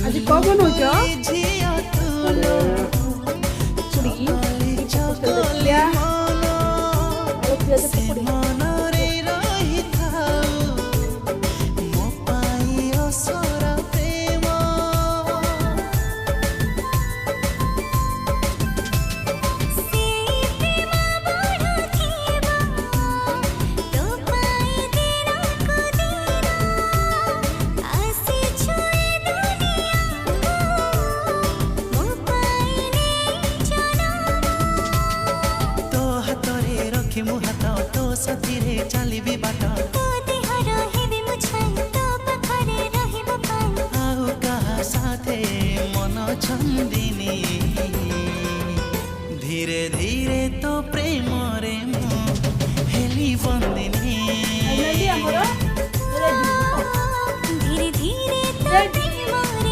आज कौन बनौछ मु हाथ तो साथी चली बाट आउ कहा साथे मन छंदिनी धीरे धीरे तो प्रेम रे हेली बंदिनी धीरे धीरे